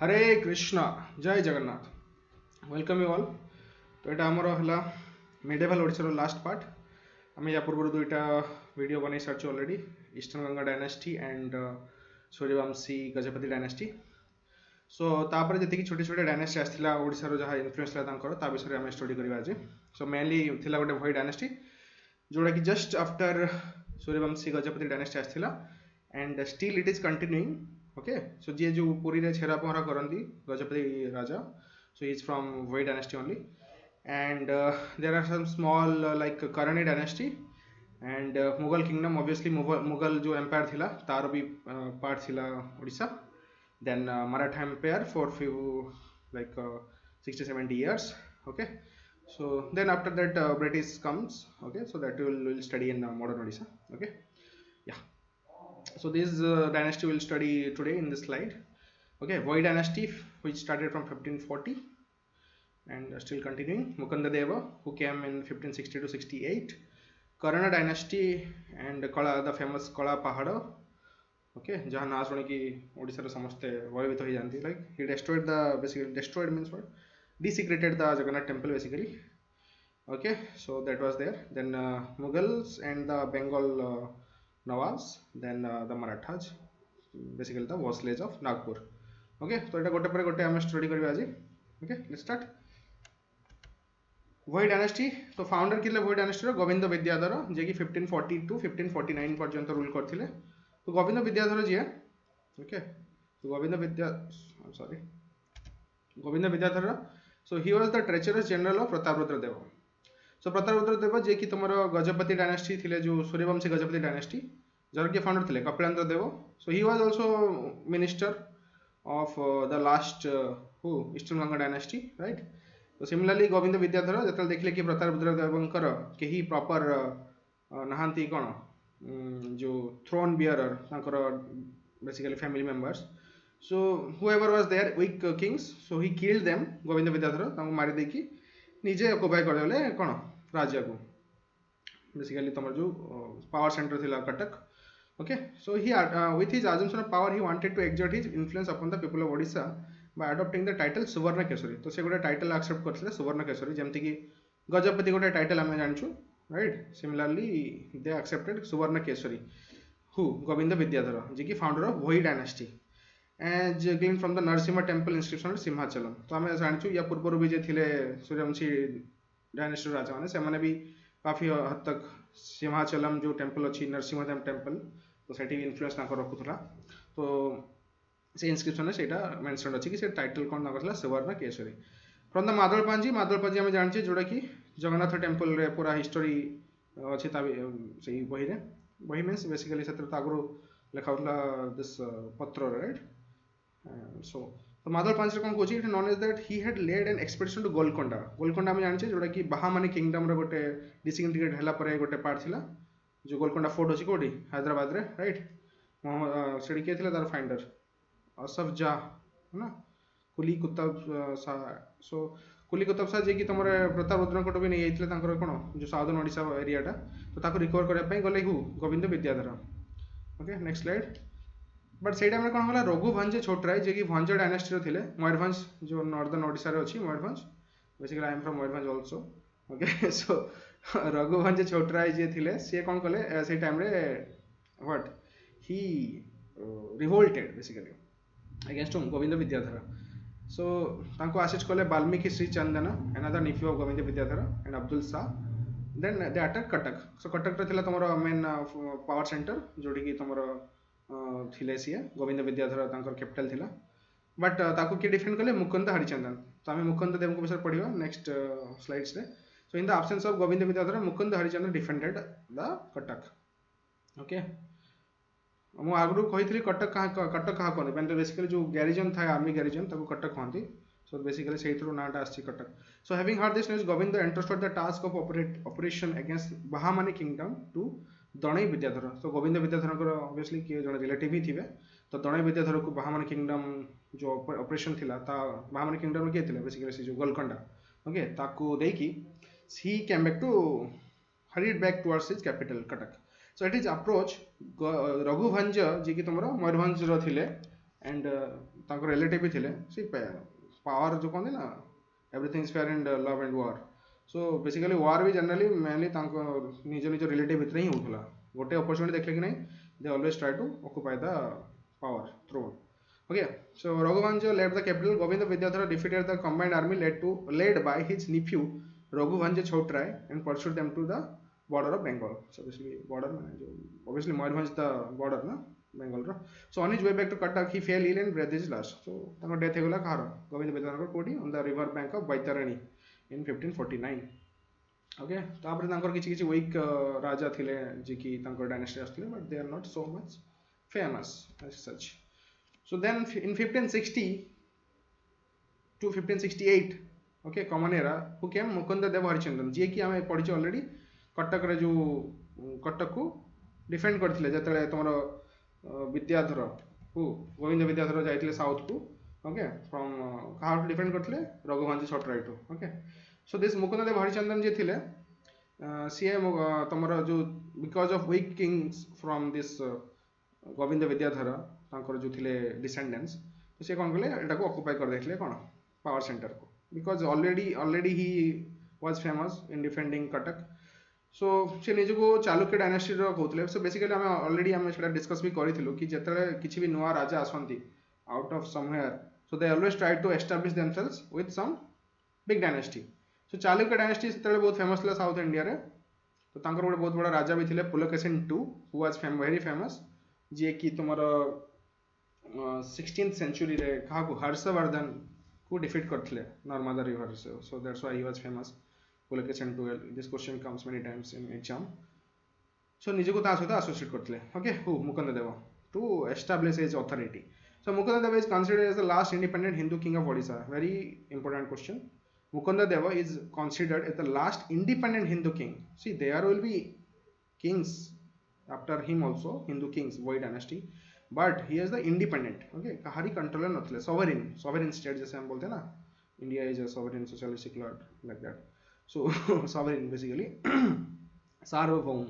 हरे कृष्णा जय Jagannath welcome you all. तो यहाँ आमर है मिडेवल ओडिशार लास्ट पार्ट। आम या पूर्व दुईटा वीडियो बन सारी already eastern Ganga dynasty and Suryavanshi Gajapati dynasty. So तापर जी छोटे छोटे डायनेस्टी आसाला ओडिशार जहाँ इन्फ्लुएंस था विषय आम स्टडी करवा आज। सो मेनली थिला गोटे भई डायनेस्टी जोड़ा कि just after Suryavanshi Gajapati dynasty आसाला and still it is continuing. Okay so जी जो पुरी रे छेरा पहरा करती गजपति राजा, so he is from Vedic dynasty only, and there are some small like Karani dynasty and Mughal kingdom, obviously Mughal जो empire थिला तार भी part थिला Odisha, then Maratha empire for few like 60-70 years. Okay, so then after that British comes. Okay, so that will study in modern Odisha. Okay, yeah, so this dynasty will study today in this slide. Okay, Vedic dynasty which started from 1540 and still continuing. Mukunda Deva who came in 1560 to 68. Karana dynasty and Kala, the famous Kala Pahada. Okay, जहाँ ना सुने कि ओडिशा रे समस्ते भयभीत हो जाती, like he destroyed the, basically destroyed means what, desecrated the Jagannath temple basically. Okay, so that was there. Then Mughals and the Bengal Nawabs, then the Marathas, basically the Vassalage of Nagpur. Okay, so এটা গোটে পরে গোটে আমি study করিবা আজি। Okay let's start. वही dynasty तो founder किले वही डायनेस्टी गोविंद विद्याधर जे कि 1540 टू 1549 पर्यंत रूल करथिले। तो गोविंद विद्याधर जी, ओके, तो Govind Vidyadhar, so he was the treacherous general of Prataprudra Dev. So Prataprudra Dev जे कि तुमर गजपति डायनेस्टी थिले, जो सूर्यवंशी गजपति डायनेस्टी जर के फाउंडर थिले Kapilendra Dev. So he was also minister of the last eastern Ganga dynasty, right. तो सिमिलरली गोविंद विद्याधर जो देखले कि प्रतापरुद्र देवंकर कहीं प्रॉपर नहांती कौन जो थ्रोन बियरर तांकर basically family members, so whoever was there weak kings, so he killed them. Govind Vidyadhar तांको मारी देकी निजे ऑक्युपाई कर देले कौन राज्य को, बेसिकली तुम जो पावर सेंटर थिला Cuttack. Okay, so he with his assumption of power he wanted to exert his influence upon the people of Odisha by adopting the title Suvarna Kesari. तो से गोटे टाइटल एक्सेप्ट करथिले सुवर्ण केशरी, जेमति कि गजपति गोटे टाइटल आमे जानछु, right. Similarly they accepted Suvarna Keshari who Govind Vidyadhar जे कि founder of Bhoi dynasty as gain from the Narasimha temple inscription Simhachalam. तो आमे जानछु या पूर्व भी जे थिले सूर्यवंशी डायनेस्टी राजा माने से माने भी काफी हद तक सिंहाचलम जो टेम्पल अच्छी नरसिंह टेम्पल, तो सेठी इन्फ्लुएंस ना रखुला। तो से इंस्क्रिप्शन से मेंशन अच्छी कि से टाइटल कौन ना सुवर्ण केशरी फ्रॉम द मादलपांजी। मादलपांजी आम जाने जोटा कि जगन्नाथ टेम्पल रे पूरा हिस्टोरी अच्छी से बही रे, बही मीन्स बेसिकली से आगु लिखाऊला दिस पत्र, राइट। सो तो मादलपांजी कौन कौच, it known is that he had led an expedition to Golconda. Golconda आम जाने जोटा कि बाहामानी किंगडम रे गोटे डिसइंटीग्रेट हैला परे गोटे पार्ट थिला जो गोलकोंडा फोर्ट अच्छी कौटी हैदराबाद रे, राइट। से किए थे तार फाइंडर असफ जा है ना, कुली कुतुब शाह। सो कुली कुतुब शाह जे कि तुम प्रतापरुद्र भी नहीं जाते कौन जो साउदर्न ओडिशा एरियाटा, तो ताको रिकवर करने गले Govind Vidyadhar. Okay next slide. But से टाइम कौन है रघुवंश छोटराय जे कि भंज डायनेस्टी थे, मयूरभंज जो नॉर्दर्न ओडिशा रे अच्छी Mayurbhanj, basically I am from Mayurbhanj also. Okay so Raghuvansh Chhotray जे थिले सी कौन कले से टाइम रे what he revolted basically against Govind Vidyadhar. So तांको असिस्ट कले Valmiki Shri Chandan another nephew of Govind Vidyadhar and Abdul Shah. Then they attack Cuttack. So Cuttack रे थिला तुमर मेन पावर सेंटर जोडी कि तुमर थिले सी गोविंद विद्याधर तांकर कैपिटल थिला। बट ताको के डिफेंड कले मुकुंद हरिचंदन। तो आम मुकुंद देव को विषय पढ़िबा नेक्स्ट स्लाइड्स रे। So in the absence of Govinda Vidyadhara, Mukund Harichandra defended the Katak. Okay. मु आगु कही कटक कहाँ कहते हैं, बेसिकली जो गैरिजन था आर्मी गैरिजन ताको कटक कहती। सो बेसिकली से नाटा आसी Cuttack. So having heard this news Govind entrusted the task of operation against Bahmani kingdom to Danai Vidyadhar. तो गोविंद विद्याधर ऑब्वियसली किए जन रिलेटिव ही थे, तो दणई विद्याधर को बाहामानी किंगडम जो ऑपरेशन थिला ता बाहामानी किंगडम किए थे बेसिकली से जो गोलकोंडा, ओके, ताको देकी he came back to hurried back towards his capital Katak. So at his approach Raghuvansh जी कि तुम मयूरभंज थिले एंड तांको रिलेटिव भी थिले सी पावर जो कहते ना everything is fair in love and war so basically war भी जनरली मेनली तांको निज निज रिलेटिव भितर ही होउथला गोटे अपॉर्चुनिटी देखले कि नहीं they always try to occupy the power throne okay so Raghuvansh led the capital Govinda Vidyadhara defeated the combined army led by his nephew Raghuvansh Chhotrai and pursued them to the border of Bengal so basically border obviously Mayurbhanj the border na Bengal ro so on his way back to Cuttack he fell ill and breathed his last so तांको death हेगला कहार Govinda Vidyadhara कोडी on the river bank of Baitarani in 1549 okay तापर तांकर किछि किछि weak राजा थिले जे कि तांकर dynasty आस्थिले but they are not so much famous as such so then in 1560 to 1568 okay common era who came Mukunda Dev Harichandran जे कि हमें पढ़ी ऑलरेडी कटक रे जो कटक को डिफेंड करथिले जतले तमरो विद्याधर हु गोविंद विद्याधर जाइथिले साउथ को ओके फ्रॉम कहा डिफेंड करथिले Raghuvansh Chhotray to okay so this Mukund Dev Harichandan जे थिले सी तमरो जो because of weak kings from this Govind Vidyadhar तांकर जो थिले डिसेंडेंट्स तो से कोन कले एटा को ऑक्युपाई कर देथिले कोन पावर सेंटर को because already he was famous in defending Cuttack so से निज को चालुक्य डायनेस्टी रो कहउतले सो बेसिकली हम ऑलरेडी हम सेटा डिस्कस भी करिथिलु कि जेतले किछि भी नुवा राजा आसंती out of somewhere so they always try to establish themselves with some big dynasty so Chalukya dynasty सेतले बहुत फेमस ला साउथ इंडिया रे तो तांकर गोटे बहुत बड़ा राजा भी थिले Pulakeshin II who was very famous जे कि तुमरो 16th century रे कहा को हर्षवर्धन को डिफीट करथिले नर्मदा रिवर से so that's why he was famous Pulakeshin II this question comes many times in exam so निजे को ता सहित एसोसिएट करथिले okay who Mukund Dev to establish his authority so Mukund Dev is considered as the last independent Hindu king of Odisha very important question Mukund Dev is considered as the last independent Hindu king see there will be kings after him also Hindu Kings void dynasty but he is the independent okay कहारी controller नथले sovereign state जैसे हम बोलते हैं ना India is a sovereign socialistic lord like that so sovereign basically सार्वभौम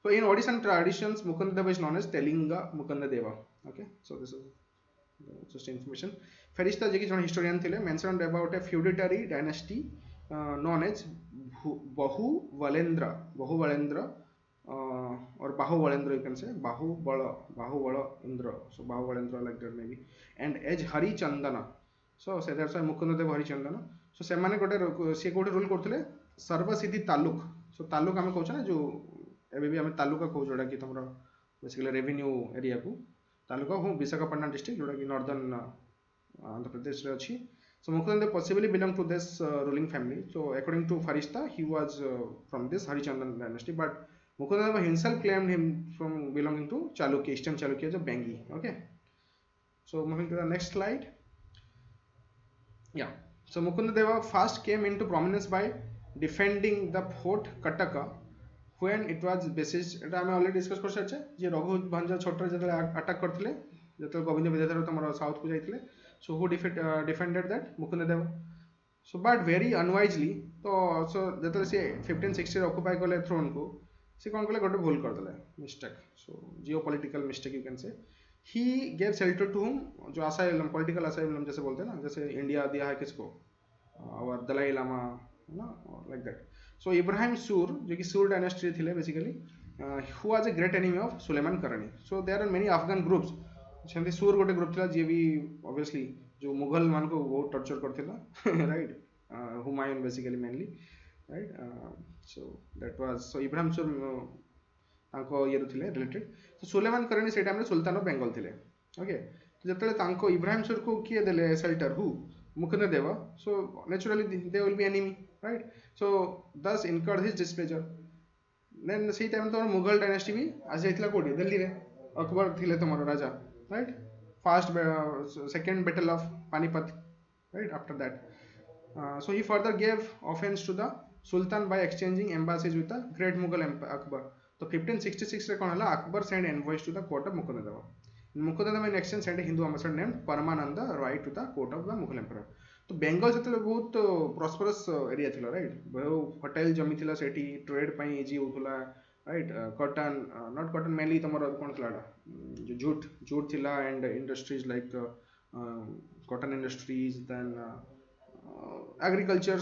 so in Odishan traditions Mukunda Deva is known as Telinga Mukunda Deva okay so this is just information Ferishta जे कि जन historian थिले mentioned about a feudatory dynasty known as Bahubaleendra or Bahubaleendra you can say Bahubala Indra so Bahubaleendra like that maybe and as Harichandana so that's why Mukunda Deva Harichandana so से माने गोटे से गोटे rule करथिले सर्वसिद्धि taluk so taluk हमें कहछ ना जो एबे भी हमें तालुका कहू जोड़ा कि तुमरा बेसिकली रेवेन्यू एरिया को तालुका हूँ विशाखापट्टनम डिस्ट्रिक्ट जोड़ा कि नॉर्दर्न आंध्र प्रदेश रे अछि so Mukunda possibly belong to this ruling family so according to Farishta he was from this Harichandan dynasty but Mukunda himself claimed him from belonging to Chalukya eastern Chalukya जो Bengi okay so moving to the next slide yeah so Mukunda Deva first came into prominence by defending the fort Kataka when it was besieged एटा हम already discuss कर सके जे रघुवंश छोटर जतले attack करथिले जतले गोविंद विद्याधर तमरो south को जाइथिले so who defended that Mukund Dev so but very unwisely तो सो जतले से 1560 ऑक्युपाई करले थ्रोन को से कोन करले गोटे भूल कर देले mistake so geopolitical mistake you can say he gave shelter to whom जो असाइलम पॉलिटिकल असाइलम जैसे बोलते हैं ना जैसे इंडिया दिया है किसको और दलाई लामा ना like that so Ibrahim Sur जो कि Sur dynasty थिले basically who was a great enemy of Suleiman Karani so there are many Afghan groups सेमती Sur गोटे ग्रुप थिला जे भी obviously जो मुगल मान को बहुत torture करथिला right Humayun basically mainly right so that was so Ibrahim Sur तांको ये थिले रिलेटेड so Suleiman Karani से टाइम रे सुल्तान ऑफ बेंगल थिले ओके तो जतले तांको Ibrahim Sur को किए देले shelter who Mukunda Deva so naturally they will be enemy right so thus incurred his displeasure then से टाइम तो मुगल डायनेस्टी भी आज जाइथिला कोडी दिल्ली रे अकबर थिले तमरो राजा right first second battle of Panipat right after that so he further gave offense to the sultan by exchanging embassies with the great Mughal Akbar तो 1566 रे कोन हला Akbar sent envoys to the court of Mukunda Deva Mukunda Deva in exchange sent a Hindu ambassador named Paramananda Roy to the court of the Mughal emperor तो बेंगल से बहुत prosperous area थिला right बहुत fertile जमी थिला सेठी trade पई easy होतला right cotton not cotton mainly तुम कौन थी जो जूट जूट थिला and industries like cotton industries then agriculture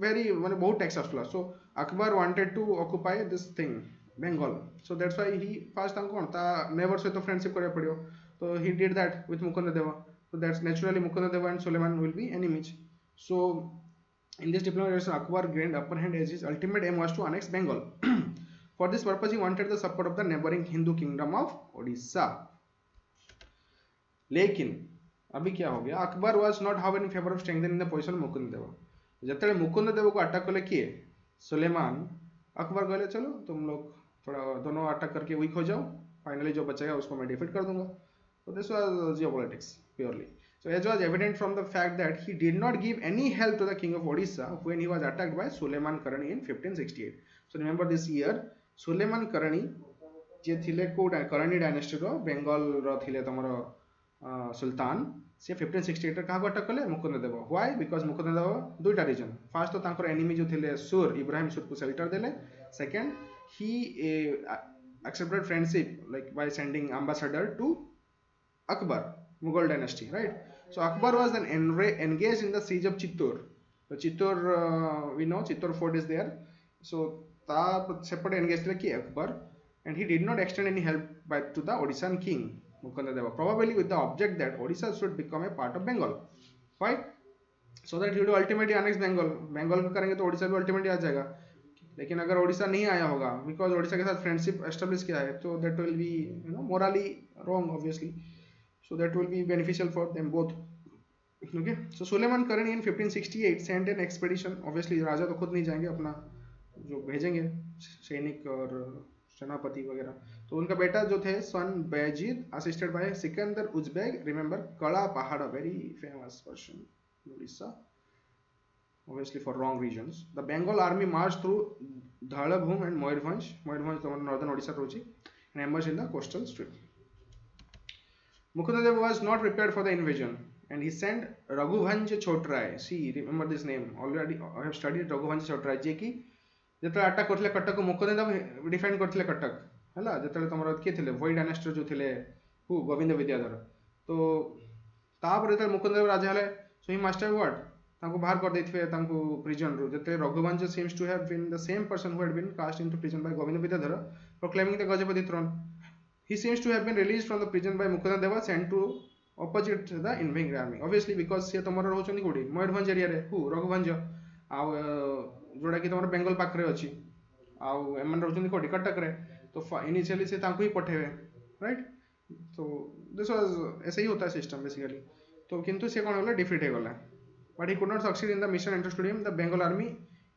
very माने बहुत टैक्स आसला so Akbar wanted to occupy this thing Bengal so that's why he first तांको कोन ता नेबर सहित फ्रेंडशिप करिया पड़ियो तो he did that with Mukund Deva so that's naturally Mukund देवा and Suleiman will be enemies so in this diplomatic relation Akbar gained upper hand as his ultimate aim was to annex Bengal for this purpose he wanted the support of the neighboring Hindu kingdom of Odisha लेकिन अभी क्या हो गया Akbar was not how in favour of strengthening the position Mukund Dev जब मुकुंद देव को attack कले किए सुलेमान अकबर कहले चलो तुम लोग थोड़ा दोनों अटैक करके वीक हो जाओ फाइनली जो बचेगा उसको मैं डिफीट कर दूंगा so this was geopolitics purely so as was evident from the fact that he did not give any help to the king of Odisha when he was attacked by Suleiman Karani in 1568 so remember this year Suleiman Karani जे थिले को करणी dynasty रो बेंगल रो थिले तमरो सुल्तान से 1568 क्या अटक कले मुकुंद देव why because Mukund देव दुईटा reason fast तो तांकर एनिमी जो थिले सुर इब्राहिम सुर को शेल्टर देले second he accepted friendship like by sending ambassador to Akbar Mughal dynasty right so Akbar was then engaged in the siege of Chittor so Chittor we know Chittor fort is there so ता सेपटे engaged थिले कि Akbar and he did not extend any help by to the Odishan king Mukundadeva probably with the object that Odisha should become a part of Bengal why so that he will ultimately annex Bengal को करेंगे तो ओडिशा भी ultimately आ जाएगा लेकिन अगर ओडिशा नहीं आया होगा बिकॉज ओडिशा के साथ फ्रेंडशिप एस्टेब्लिश किया है तो that will B you know Morli wrong obviously so that will be beneficial for them both okay so Suleiman Karani in 1568 sent an expedition obviously राजा तो खुद नहीं जाएंगे अपना जो भेजेंगे सैनिक और सेनापति वगैरह तो उनका बेटा जो थे son Bayazid assisted by Sikandar Uzbek remember Kala Pahad very famous person Orissa obviously for wrong regions the Bengal army marched through Dhalabhum and Mayurbhanj तो northern Odisha रोची and emerged in the coastal strip Mukundadev was not prepared for the invasion and he sent Raghubhanj Chotrai see remember this name already I have studied Raghubhanj Chotrai जे कि ଯେତେବେଳେ attack କରିଥିଲେ Cuttack Mukundadeva defend କରିଥିଲେ କଟକ ହେଲା ଯେତେବେଳେ ତମର କିଏ ଥିଲେ ଭୋଇ ଡାଇନାଷ୍ଟିର ଯୋଉ ଥିଲେ ଗୋବିନ୍ଦ ବିଦ୍ୟାଧର ତ ତାପରେ ଯେତେବେଳେ ମୁକୁନ୍ଦଦେବ ରାଜା ହେଲେ ସୋ ହି ମାଷ୍ଟର ୱାର୍ଡ ତାଙ୍କୁ ବାହାର କରିଦେଇଥିବେ ତାଙ୍କୁ ପ୍ରିଜନରୁ ଯେତେବେଳେ Raghuvansh seems to have been the same person who had been cast into prison by Govinda Vidyadhara proclaiming the Gajapati throne he seems to have been released from the prison by Mukundadeva sent to opposite the invading army obviously because ସେ ତମର ରହୁଛନ୍ତି କୋଉଠି ମୟୂରଭଞ୍ଜ ଏରିଆରେ ରଘୁବଂଶ ଆଉ जोड़ा कि तुम बेंगल पाखे अच्छी आउ एम रोच कौटी कटक तो इनिशियली से ही पठेबे राइट तो दिस वाज ऐसे ही होता है सिस्टम बेसिकली तो किंतु से कौन है डिफीट हो गला but he could not succeed in the mission entrusted him the Bengal army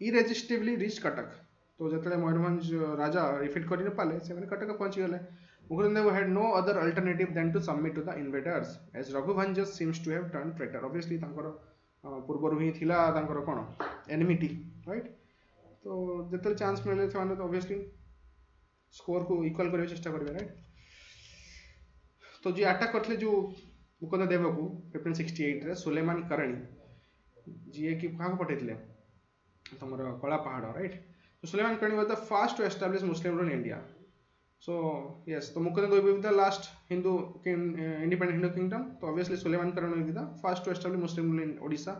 irresistibly reach Cuttack तो जो मयूरभंज राजा रिफिट कर पाले से कटक पहुंची गले Mukundadev had no other alternative than to submit to the invaders as Raghubhanj seems to have turned traitor obviously तांकर पूर्वरु ही थिला तांकर कोन एनिमिटी राइट तो जितने चांस मिले थे तो ऑब्वियसली स्कोर को इक्वल करने चेष्टा करेंगे राइट तो जो अटैक करते जो मुकुंददेव को 1568 रे सुलेमान करणी जी कि क्या पठे तुम कला पहाड़ राइट तो Suleman Karrani was the first to establish Muslim rule in India so yes तो Mukunddev will be the last Hindu independent Hindu kingdom तो obviously Suleiman Karani will be the first to establish Muslim rule in Odisha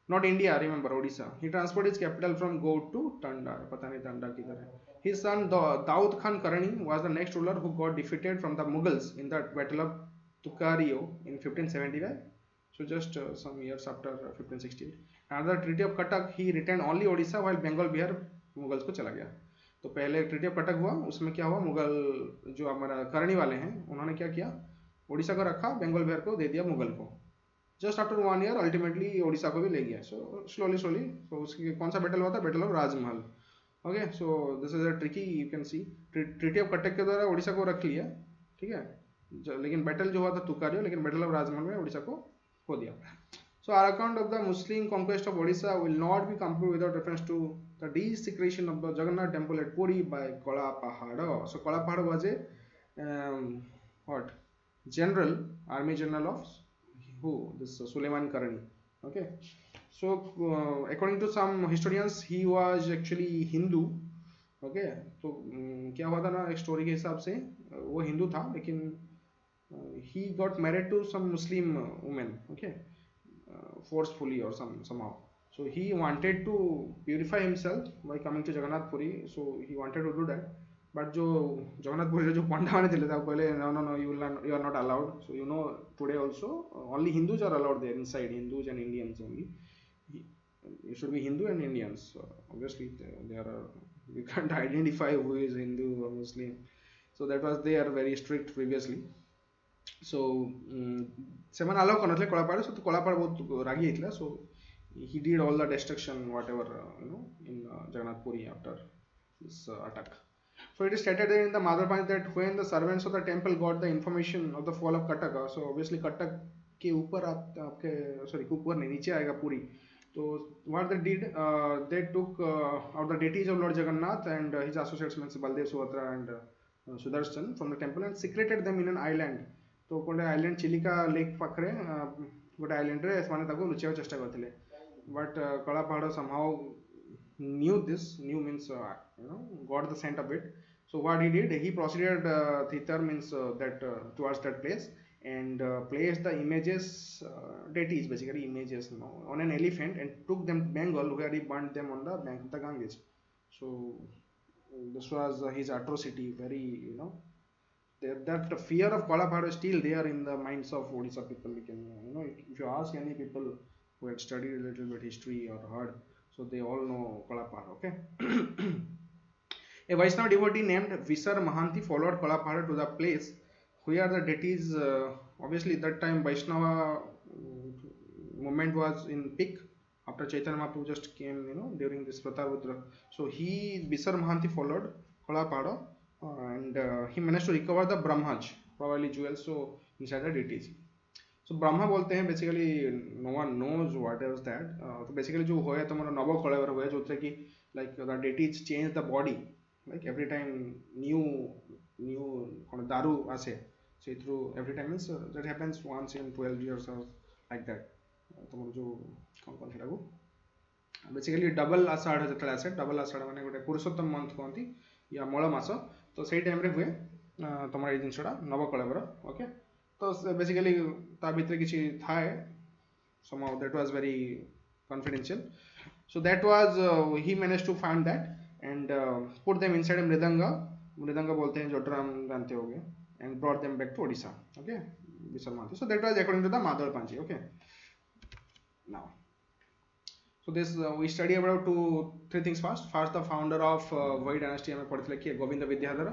not India remember Odisha he transferred his capital from Goud to Tanda पता नहीं Tanda किधर है his son Daud Khan Karani was the next ruler who got defeated from the Mughals in the battle of Tukario in 1575 so just some years after 1568 another treaty of Cuttack he retained only Odisha while Bengal Bihar Mughals को चला गया तो पहले treaty of Cuttack हुआ उसमें क्या हुआ मुगल जो हमारा करणी वाले हैं उन्होंने क्या किया ओडिशा को रखा बंगाल बिहार को दे दिया मुगल को just after 1 year ultimately Odisha को भी ले गया सो स्लोली तो उसकी कौन सा बैटल हुआ था battle of Rajmahal okay so this is a tricky you can see treaty of Cuttack के द्वारा ओडिशा को रख लिया ठीक है लेकिन बैटल जो हुआ था तुकारियो लेकिन बैटल ऑफ राजमहल में ओडिशा को खो दिया So our account of the Muslim conquest of Odisha will not be complete without reference to the desecration of the Jagannath temple at Puri by Kala Pahada. So Kala Pahada was a what general army general of who this Suleiman Karani. Okay, so according to some historians, he was actually Hindu okay. तो क्या हुआ था ना, एक story के हिसाब से वो हिंदू था, लेकिन he got married to some Muslim woman, okay, forcefully or somehow. So he wanted to purify himself by coming to Jagannath Puri. So he wanted to do that. But जो जगन्नाथ पुरी जो पंडा माने थे कहले no no no, you are not allowed. So you know today also only Hindus are allowed there inside, Hindus and Indians only. You should be Hindu and Indians. So obviously there are, you can't identify who is Hindu or Muslim. So that was, they are very strict previously. So ସେମାନେ allow କରିନଥିଲେ Kalapahad, so Kalapahad ବହୁତ ରାଗି ଯାଇଥିଲା. So he did all the destruction whatever in Jagannath Puri after this attack. So it is stated there in the Madhur that when the servants of the temple got the information of the fall of Kataka, so obviously Katak के ऊपर आपके sorry ऊपर नहीं नीचे आएगा पूरी. So what they did, they took out the deities of Lord Jagannath and his associates means Baldev, Subhadra and Sudarshan from the temple and secreted them in an island. तो गोटे आइलैंड चिलिका लेक पाखरे गोटे island रे ସେମାନେ ତାକୁ ଲୁଚେଇବାକୁ ଚେଷ୍ଟା କରିଥିଲେ. But Kalapahad somehow knew this, knew means got the scent of it. So what he did, he proceeded thither means that towards that place and placed the images, deities basically images, on an elephant and took them to Bengal where he burnt them on the bank of the Ganges. So this was his atrocity, very that fear of Kalapahad is still there in the minds of Odisha people. You can, if you ask any people who had studied a little bit history or heard, so they all know Kalapahad. Okay. A Vaishnava devotee named Visar Mahanti followed Kalapahad to the place where the deities. Obviously, that time Vaishnava movement was in peak after Chaitanya Mahaprabhu just came, during this Pratarudra. So Visar Mahanti followed Kalapahad. And he managed to recover the Brahmaj, probably jewels, so inside the deities. So Brahma बोलते हैं basically, no one knows what is that. तो basically जो हुआ है तुम्हारा नव कलेवर हुआ है जो कि like the deities change the body, like every time new daru आसे, so through every time means that happens once in 12 years or like that. तुम्हारा जो कौन सेटा को basically double आषाढ़ जेतले आसे, double आषाढ़ माने गोटे पुरुषोत्तम मंथ कहंती या मळ मास. तो सेई टाइम रे हुए तुम ये जिनटा नवकलेवर. ओके. तो बेसिकली ता भितर किसी थाए somehow that was very confidential. So that was he managed to find that and put them inside a mridanga बोलते हैं जो ड्रम जानते होगे, and brought them back to Odisha. Okay. So that was according to the Madhur Panji. Okay. Now so this we study about 2-3 things first. First, the founder of Vaid dynasty हमें पढ़ते लगे Govind Vidyadhar.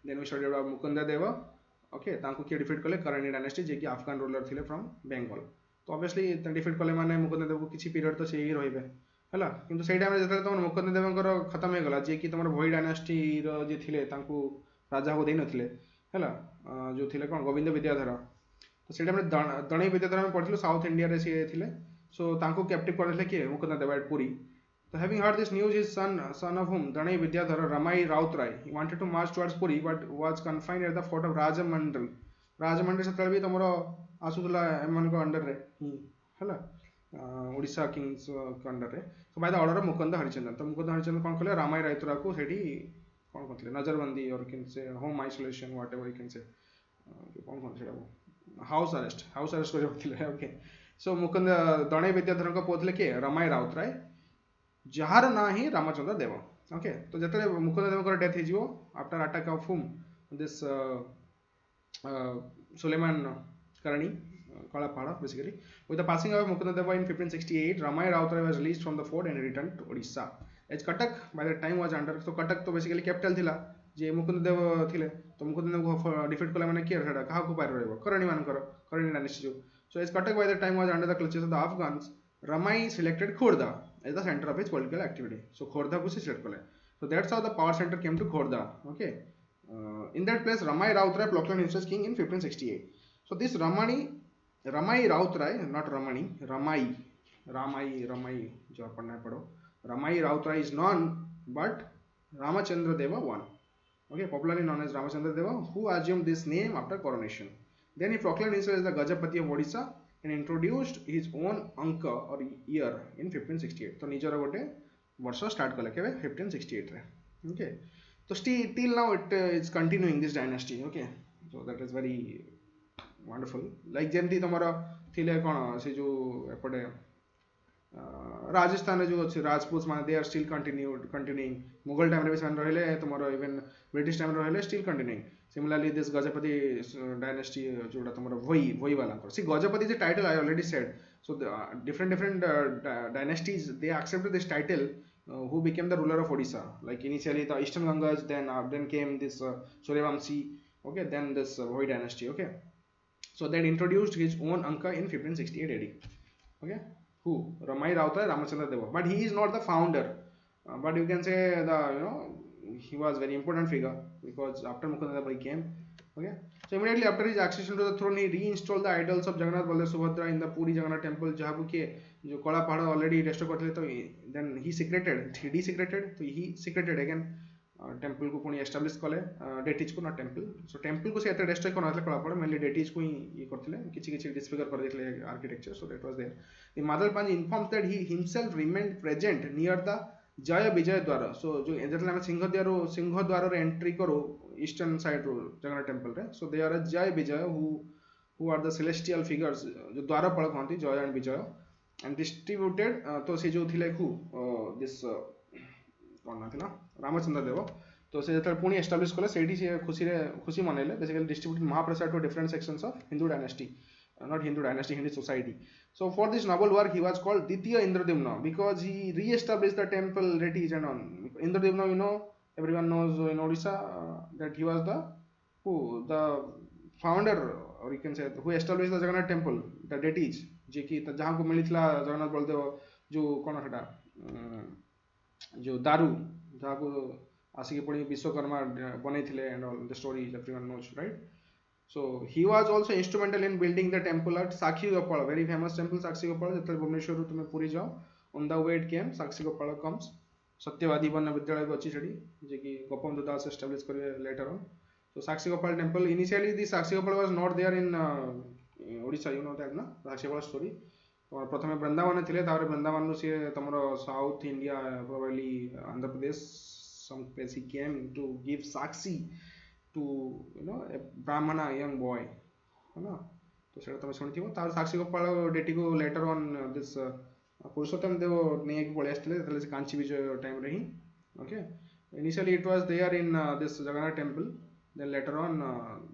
Then we study about Mukund Dev. Okay, तांको किए defeat कले करणी dynasty जे कि Afghan ruler थिले from Bengal. तो obviously defeat कले माने मुकुंद देव को किछि पीरियड तो से ही रहिबे हला. किंतु सेई टाइम रे जतले तमन मुकुंद देवंकर खत्म हे गला जे कि तमर भोई डायनेस्टी रो जे थिले तांको राजा हो देई नथिले हला, जो थिले कोन गोविंद विद्याधर. तो सेई टाइम रे दणई विद्याधर हम पढ़िलो साउथ इंडिया रे से थिले. So तांको कैप्टिव करले के मुकुंद देव at Puri. So having heard this news, his son of whom Danai Vidyadhara, Ramai Rautrai, he wanted to march towards Puri but was confined at the fort of Rajamandal. Rajamandal सेतले भी तमरो आसुतला एमन को under रे हला, Odisha Kings को under रे. So by the order of Mukunda Harichandan. तो मुकुंद हरिचंदन कोन कले रामाई रायतुरा को सेठी कोन कोथले नजरबंदी or you can say home isolation, whatever you can say, कोन कोन सेटा हाउस अरेस्ट को जोथिले. ओके. सो मुकुंद दणई विद्याधर को पोथले के रमाई राउतराय जार ना ही रामचंद्र देव. ओके. तो जतले मुकुंद देव को डेथ हिजिवो after attack of whom this Suleman Karrani Kalapahad basically. With the passing of Mukunda Deva in 1568, Ramai Rautrai was released from the fort and returned to Odisha. As Cuttack by that time was under, so Cuttack तो basically capital थिला जे मुकुंद देव थिले. तो मुकुंद देव को defeat कला माने कियर हेडा कहा को पार रहबो करणी मानकर करणी डायनेस्टी जो. So as Cuttack by the time was under the clutches of the Afghans, Ramai selected Khordha as the center of his political activity. So Khordha को select कले. So that's how the power center came to Khordha. Okay. In that place, Ramai Rautrai proclaimed himself king in 1568. So this Ramai Rautrai, not Ramani, Ramai जो अपन ने पढ़ो. Ramai Rautrai is none but Ramachandra Deva I. Okay, popularly known as Ramachandra Deva, who assumed this name after coronation. Then he proclaimed himself as the Gajapati of Odisha and introduced his own Anka or year in 1568. तो निजर गोटे वर्ष start कले केबे 1568 रे. Okay, so still till now it's continuing this dynasty. Okay, so that is very wonderful. Like ଯେମିତି ତମର ଥିଲେ କ'ଣ ସେ ଯୋଉ ଏପଟେ ରାଜସ୍ଥାନରେ ଯୋଉ ଅଛି ରାଜପୁତ ମାନେ they are still continuing Mughal ଟାଇମରେ ବି ସେମାନେ ରହିଲେ ତୁମର even ବ୍ରିଟିଶ ଟାଇମରେ ରହିଲେ still continuing. Similarly this Gajapati dynasty ଯୋଉଟା ତମର Bhoi ବାଲାଙ୍କର see Gajapati is a title I already said. So the, different dynasties they accepted this title who became the ruler of Odisha. Like initially the Eastern Gangas, then came this Suryavamshi, okay, then this Bhoi dynasty, okay. So they introduced his own Anka in 1568 AD, okay. Who? Ramai Rauta Ramachandra Deva, but he is not the founder, but you can say the he was very important figure because after Mukunda Deva he came, okay. So immediately after his accession to the throne, he reinstalled the idols of Jagannath, Baladev, Subhadra in the Puri Jagannath temple. जहाँ के जो कला पहाड़ already restore करते तो then he desecrated तो he secreted again temple को पुणी establish कले deities को not temple. So temple को से ऐसे destroy करना था कला पहाड़ mainly deities को ही ये करते ले किसी disfigure कर देते ले architecture. So that was there. The Madal Panj informs that he himself remained present near the जय विजय द्वार. सो जो ଯେତେବେଳେ ଆମେ ସିଂହ ଦ୍ୱାରରେ ଏଣ୍ଟ୍ରି କରୁ ଇଷ୍ଟର୍ନ ସାଇଡରୁ ଜଗନ୍ନାଥ ଟେମ୍ପଲରେ, so they are Jay Bijay who are the celestial figures जो द्वारपाल कहନ୍ତି जय एंड विजय and distributed. तो से जो थिले हु दिस कोन ना थिला रामचंद्र देव. तो से जेतेବେଳେ पुणी एस्टाब्लिश कले सेठी से खुशी मनेले basically distributed mahaprasad to different sections of Hindu dynasty, not Hindu dynasty, Hindu society. So for this noble work he was called Ditya Indradyumna because he re-established the temple deities and on. Indradyumna, you know, everyone knows in Odisha that he was the founder, or you can say who established the Jagannath temple, the deities जे कि जहाँ को मिलिथिला जगन्नाथ बलदेव जो कौन हटा जो दारू जहाँ को आसिक पुणी Vishwakarma बनैथिले and all the story everyone knows, right? So he was also instrumental in building the temple at Sakshi Gopala, very famous temple Sakshi Gopala. जेतले Bhubaneswar तुम पुरी जाओ, on the way it came Sakshi Gopala comes. सत्यवादी one विद्यालय भी अच्छी छड़ी जे कि गोपबंधु दास establish करिए later on. So Sakshi Gopala temple, initially the Sakshi Gopala was not there in Odisha, you know that na Sakshi Gopala story. तो प्रथमे वृंदावन थिले, तारे वृंदावन से तमरो south India probably Andhra Pradesh some place he came to give Sakshi to, you know, a Brahmana young boy, है ना. तो सेटा तमे सुनिथिबो. तार साक्षी गोपाल डेटी को later on this पुरुषोत्तम देव नेक पळे आस्थिले तले से कांची विजय टाइम रे ही, okay. Initially it was there in this Jagannath temple, then later on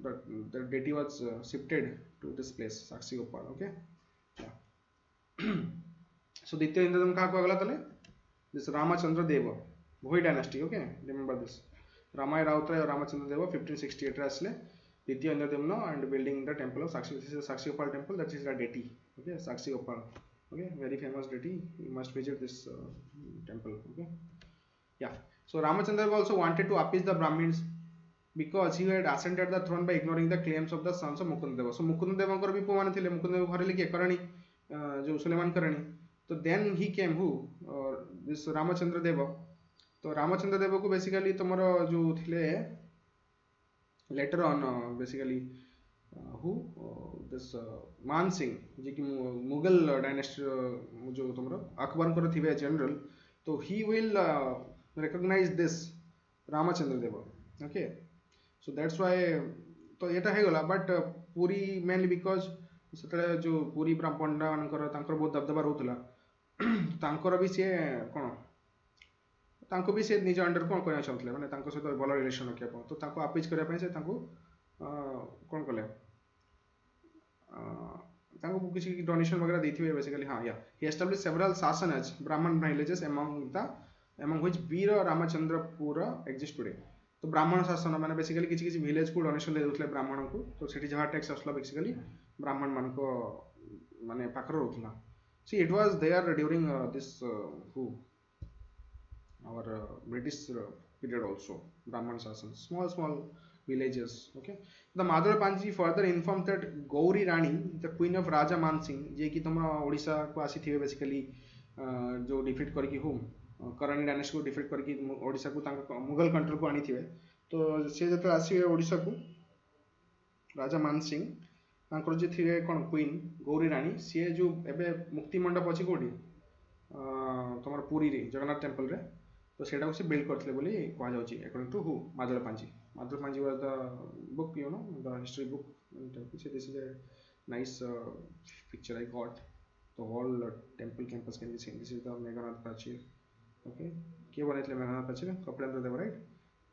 the deity was shifted to this place Sakshi Gopal, okay. Yeah. So Ditya Indradyumna का को अगला तले this Ramachandra Deva Bhoi dynasty, okay, remember this. Ramai Rautra or Ramachandra Deva 1568 रे आसले Ditya Indradyumna and building the temple of Sakshi. This is Sakshi Gopal temple, that is the deity, okay, Sakshi Gopal, okay, very famous deity. You must visit this temple, okay. Yeah. So Ramachandra also wanted to appease the Brahmins because he had ascended the throne by ignoring the claims of the sons of Mukunda Deva. So Mukunda Devanकर भी पुआ माने थिले, Mukunda Deva घरे लेके करणी जो सुलेमान करणी. तो then he came who this Ramachandra Deva. तो रामचंद्र देव को बेसिकली तुम्हारा जो थिले later on basically who this मान सिंह जे कि मुगल डायनेस्टी जो तुम्हारा अकबर को थिवे जनरल, तो he will recognize this Ramchandra Dev, okay. So that's why तो एटा हे गला. बट पूरी मेनली बिकॉज सेतले जो पूरी पंडा मानकर तांकर बहुत दबदबा रहउतला, तांकर भी से कोन तांको भी से निज अंडर कोन करना चाहतले माने तांको सहित भलो रिलेशन रखिया प, तो तांको अपीज करिया पय से तांको कोन कले तांको किसी डोनेशन वगैरह देथिबे बेसिकली. हां, या ही एस्टैब्लिश सेवरल शासनज ब्राह्मण villages among which Veer Ramchandrapur exist today. तो ब्राह्मण शासन माने बेसिकली किसी विलेज को डोनेशन दे दोथले ब्राह्मण को, तो सेठी जहा टैक्स असला बेसिकली ब्राह्मण मान को माने पाखर रहउतला. See it was there during this who our British period also, Brahman Shasan, small villages, okay. The Madhura Panji further informs that Gauri Rani, the queen of Raja Man Singh, जे कि तुम ओडिशा को आसी थिवे बेसिकली जो defeat करके हूँ करणी dynasty को defeat करके ओडिशा को तांका मुगल कंट्रोल को आनी थिवे. तो से जते आसी ओडिशा को राजा मान सिंह तांकर जे थिवे कोन क्वीन गौरी रानी, से जो एबे मुक्ति मंडप अछि कोडी तुमर पुरी रे जगन्नाथ टेंपल रे, तो सेटा को से बिल्ड करथिले बोली कहा जाउची अकॉर्डिंग टू हु मादल पांजी was the book the history book and this is a nice picture I got. The whole temple campus can be seen. This is the Meghannath Prachir. Okay, किए बनाइथिले Meghannath Prachir Kapilendra Deva right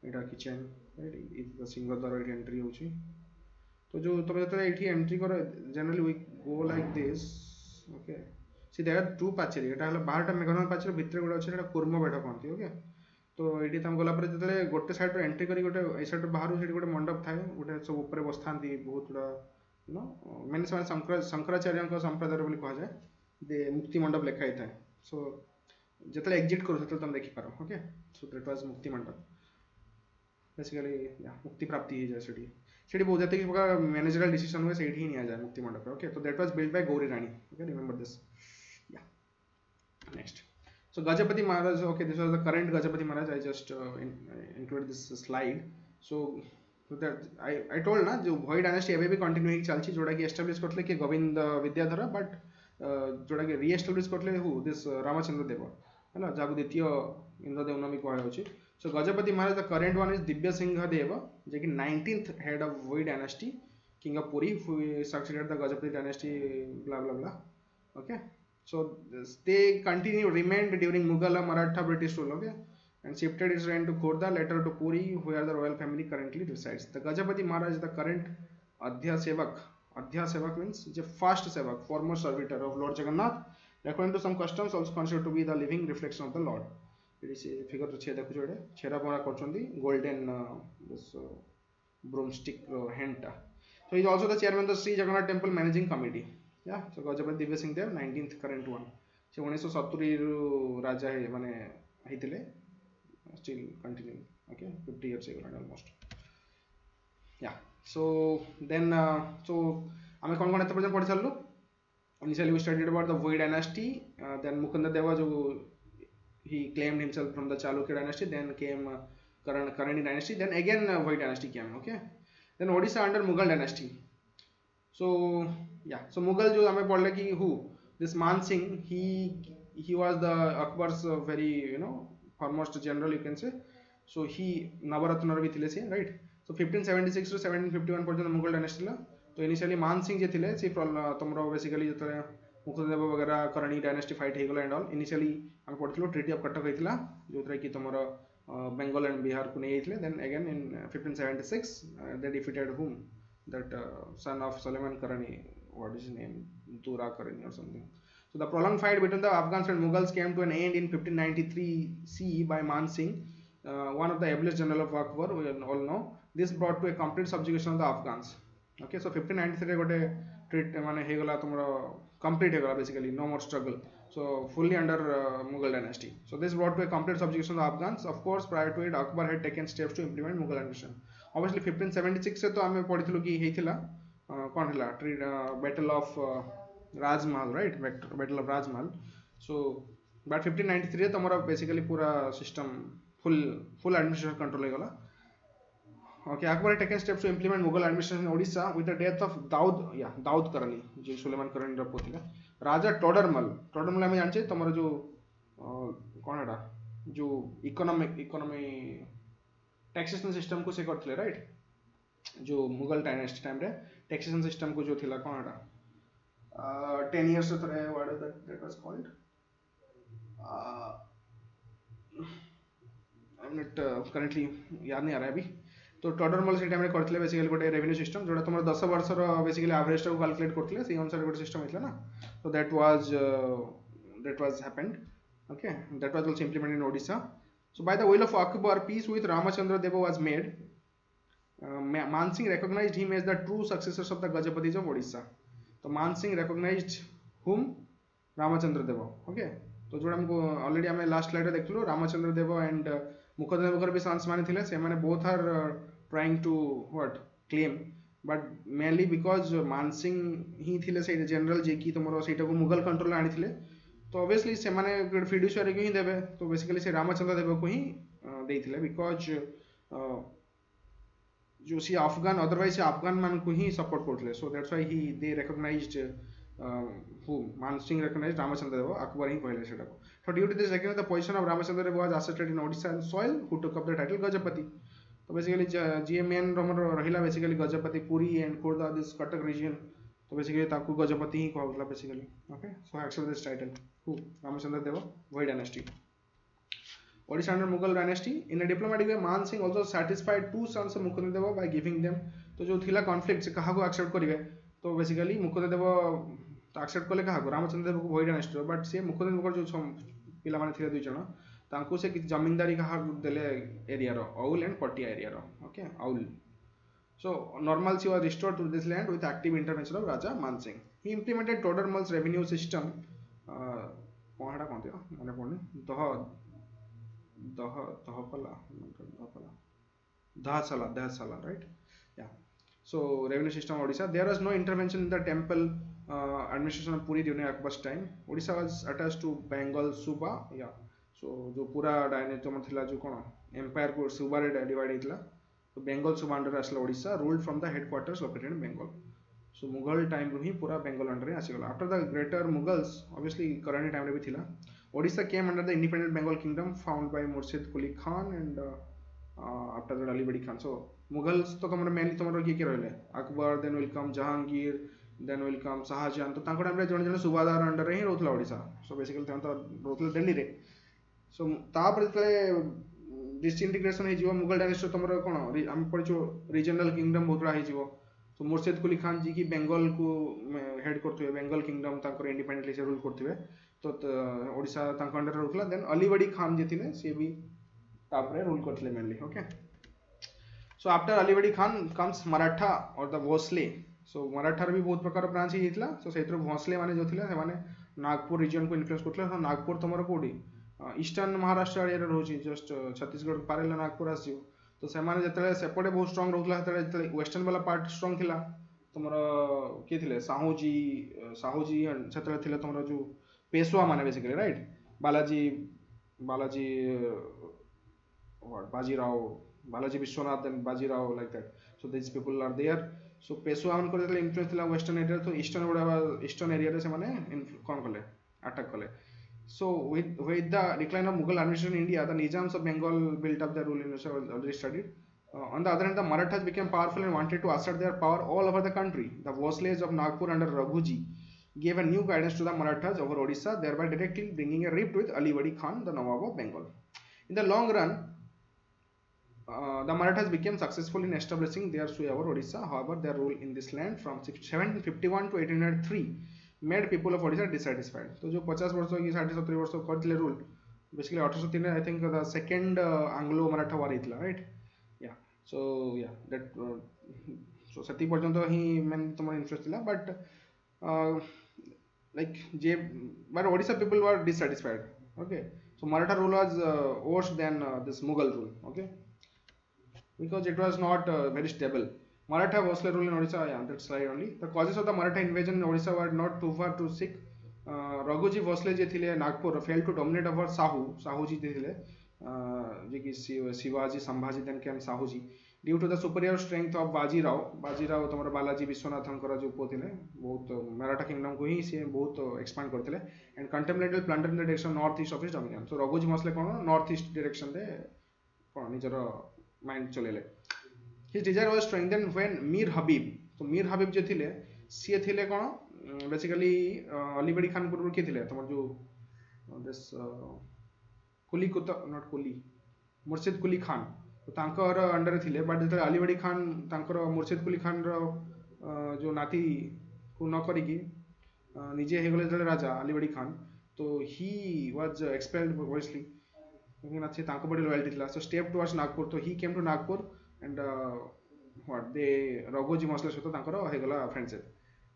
एटा kitchen right is the Singhadwar एटी entry होची तो जो तमे जतले एठी एंट्री करो generally we go like this okay see there are two पाचेरी एटा हला बाहरटा Meghannath पाचेरी भितर गोडा अछि एटा कुर्म बेढा कहंती ओके तो एठी तम गला पर जतले गोटे साइड रो एंट्री करी गोटे ए साइड बाहरु सेठी गोटे मंडप थाए गोटे सब ऊपर बसथांती बहुत बड़ा नो मैंने समय शंकराचार्य को संप्रदाय बोली कहा जाए दे मुक्ति मंडप लिखा ही था सो जतले एग्जिट करो सेतले तुम देखि पारो ओके सो दैट वाज मुक्ति मंडप बेसिकली या मुक्ति प्राप्ति ही जाए सेठी सेठी बहुत जते प्रकार मैनेजरल डिसीजन हुए सेठी ही नहीं आ जाए मुक्ति मंडप ओके तो that was build by Gauri Rani okay remember this या next so Gajapati Maharaj okay this was the current Gajapati Maharaj I just included this slide so that I told ना जो Bhoi dynasty एबे भी continue ही चलची जोड़ा कि establish करथले कि Govind Vidyadhar but जोड़ा कि रीएस्टैब्लिश करथले हु दिस रामचंद्र देव हैला जागु द्वितीय इंद्रदेव नामी कहै होची सो Gajapati Maharaj the current one is Divya Singh देव जे कि 19th head of Bhoi dynasty king of Puri who succeeded the Gajapati dynasty blah blah blah okay so they remained during Mughal Maratha British rule okay and shifted its reign to Khordha later to Puri where the royal family currently resides. The Gajapati Maharaj is the current Adhya Sevak means the first Sevak, foremost servitor of Lord Jagannath. According to some customs also considered to be the living reflection of the Lord. It is a figure to check the chera pora korchundi golden this broomstick hand. So he is also the chairman of the Sri Jagannath Temple Managing Committee. Yeah, so Gajapati Divya Singh Dev 19th current one. So 1970 ରୁ राजा है माने ହେଇଥିଲେ still continuing okay 50 years ago almost yeah so then so ଆମେ कोन कोन एते पर्यंत पढि चललु initially we studied about the Bhoi dynasty then Mukunda Deva जो he claimed himself from the Chalukya dynasty then came Karani dynasty then again Bhoi dynasty came okay then Odisha under Mughal dynasty so yeah so Mughal जो हमें पढ़ले कि who this Man Singh he was the Akbar's very foremost general you can say so he Navaratna भी थिले से right so 1576 to 1751 पर्यंत Mughal dynasty ला तो initially Man Singh जे थिले से तमरो basically जतरे मुकुंददेव वगैरह करणी dynasty fight हे गला and all initially हम पढ़थिलो treaty of Cuttack हेतिला जोतरे कि तमरो Bengal and Bihar को नै हेतिले then again in 1576 they defeated whom that son of Suleiman Karani what is his name Dura Karani or something. So the prolonged fight between the Afghans and Mughals came to an end in 1593 CE by Man Singh, one of the ablest general of Akbar. We all know this brought to a complete subjugation of the Afghans. Okay, so 1593 got a treat माने हे गला तुम्हारा complete हे गला basically no more struggle. So fully under Mughal dynasty. So this brought to a complete subjugation of the Afghans. Of course, prior to it, Akbar had taken steps to implement Mughal administration. Obviously 1576 से तो हमें पढ़िथिलु कि हेथिला कौन हिला battle of Rajmahal right battle of Rajmahal so but 1593 रे तमरा basically पूरा system full administration control हे गला okay Akbar had taken steps to implement Mughal administration in Odisha with the death of Daud Karani जो सुलेमान करनी रा पोथिला राजा टोडरमल हमें जानछे तमरा जो कौन एटा जो इकोनॉमी टैक्सेशन सिस्टम को से करथिले राइट जो मुगल डायनेस्टी टाइम रे टैक्सेशन सिस्टम को जो थिला कौन एटा 10 years थरे what is that was called I'm not currently याद नहीं आ रहा है अभी तो टोडरमल से टाइम रे करथिले बेसिकली गोटे रेवेन्यू सिस्टम जोटा तुम 10 वर्ष रो बेसिकली एवरेज को कैलकुलेट करथिले से अनुसार गोटे सिस्टम हितला ना so that was happened okay that was also implemented in Odisha so by the will of Akbar peace with Ramachandra Deva was made Man Singh recognized him as the true successors of the Gajapatis of Odisha तो मान Singh recognized whom Ramchandra देव okay तो जोड़ा हमको already हमें last slide रे देखलु रामचंद्र देव and Mukunddev भी सांस माने थिले से माने both are trying to what claim but mainly because Man Singh ही थिले से जनरल जे की तमरो सेटा को मुगल कंट्रोल आनी थिले तो ऑब्वियसली से माने फिड्यूशियरी को ही देबे तो बेसिकली से रामचंद्र देव को ही देथिले बिकॉज जो सी अफगान अदरवाइज अफगान मान को ही सपोर्ट करथले so that's why they recognised Man Singh recognized Ramachandra Deva, Akbar ही कहले सेटा को. So due to this recognition, the position of Ramachandra Deva was asserted in Odisha soil, who took up the title Gajapati. So basically GMN रहिला basically Gajapati, Puri and Khurda, this Cuttack region. So basically ताकू गजपति ही कहला basically. Okay, so accept this title. Who? Ramachandra Deva, Vaj dynasty. Odisha under Mughal dynasty. In a diplomatic way, Man Singh also satisfied two sons of Mukunda Deva by giving them. तो जो थिला conflict से कहा को accept करिवे. तो basically Mukund देव accept कले क्या रामचंद्र देव को भई डायनेस्टी बट से मुकुंद देव जो पिला माने थिले दुई जण तांको से जमींदारी कहा देले एरिया रो औल एंड पटिया एरिया रो okay Aul so normalcy was restored to this land with active intervention of Raja Man Singh he implemented Todarmal's revenue system कोहाडा कोंते माने पड़नी दह दह दहपला दहसाला राइट या so revenue system of Odisha. There was no intervention in the temple administration of Puri during Akbar's time. Odisha was attached to Bengal Suba. Yeah. So जो पूरा डायनेस्टी में थिला जो कौन एम्पायर को सुबा रे डिवाइड हेतला तो बेंगल सुबा अंडर आसला Odisha ruled from the headquarters located in Bengal so Mughal time रू ही पूरा बेंगल अंडर आसी गला after the greater Mughals obviously current time रे भी थिला Odisha came under the independent Bengal kingdom found by Murshid Quli Khan and after that Ali Vardi Khan so Mughals तो तुम मेनली तुम किए रही Akbar then welcome Jahangir then welcome Shahjahan तो टाइम जन जन सुबादार अंडर ही रोला ओडिशा सो बेसिकली तो रोला दिल्ली रे सो तापर डिसइंटीग्रेशन हो मुगल डायनेस्टी तुम कौन आम पढ़ु रीजनल किंगडम बहुत गुड़ा हो तो मुर्शिद कुली खान जी की बेंगल को हेड करते बेंगल किंगडम इंडिपेंडेंटली से रूल करते तो ओडिशा अंडर रोला देन अलीबड़ी खान जी थे सी भी रूल करते mainly okay So after Alibadi Khan comes Maratha or the Bhosle. So Maratha भी बहुत प्रकार ब्रांच ही हितला so सेत्र भोसले माने जो थिला माने नागपुर रीजन को इन्फ्लुएंस करथला so नागपुर तमरो कोडी ईस्टर्न महाराष्ट्र एरिया रहउची जस्ट छत्तीसगढ़ पारेला नागपुर आसी तो से माने जतले सेपटे बहुत स्ट्रांग रहउतला जतले वेस्टर्न वाला पार्ट स्ट्रांग थिला तमरो के थिले साहूजी छतले थिले तमरो जो पेशवा माने basically right Balaji Balaji Vishwanath and Bajirao like that. So these people are there. So Peshwa मान को influence थिला western area तो eastern area रे से माने कौन कले attack कले. So with the decline of Mughal administration in India, the Nizams of Bengal built up their rule in India already studied. On the other hand, the Marathas became powerful and wanted to assert their power all over the country. The Vosles of Nagpur under Raghuji gave a new guidance to the Marathas over Odisha, thereby directly bringing a rift with Ali Khan, the Nawab of Bengal. In the long run, the Marathas became successful in establishing their sway over Odisha. However, their rule in this land from 1751 to 1803 made people of Odisha dissatisfied. So, जो 50 वर्षों की 60-70 वर्षों करथिले rule, basically 1803 I think the second Anglo-Maratha war हितला, right? Yeah. So yeah, that so सती पर्यंत ही main तमर influence थिला, but but Odisha people were dissatisfied. Okay. So Maratha rule was worse than this Mughal rule. Okay. Because it was not very stable. Maratha Bhosle rule in Odisha, yeah, that's right only. The causes of the Maratha invasion in Odisha were not too far to seek. Raghuji Bhosle जे थिले Nagpur failed to dominate over Sahuji जे थिले जे कि Shivaji Sambhaji then came Sahuji. Due to the superior strength of Bajirao तमरा Balaji विश्वनाथंकर जो पो थिले बहुत Maratha kingdom को ही से बहुत expand करथिले and contemplated plunder in the direction northeast of his dominion. So Raghuji Bhosle cone northeast direction रे कोन निजर माइंड चलेले. His desire was strengthened when Mir Habib. तो मीर हबीब जो थिले सी थिले कोन बेसिकली अलीबड़ी खान पूर्व के थिले तमर जो दिस कुली कुत नॉट कुली मुर्शिद कुली खान तो तांकर अंडर थिले बट जते अलीबड़ी खान तांकर मुर्शिद कुली खान रो जो नाती को न करी की निजे हे गले जले राजा अलीबड़ी खान तो ही वाज एक्सपेल्ड obviously लेकिन अच्छे तांको बड़ी लॉयल्टी थिला. So step towards Nagpur तो he came to Nagpur and what they Raghuji Bhosle सहित तांकर हे गला friendship.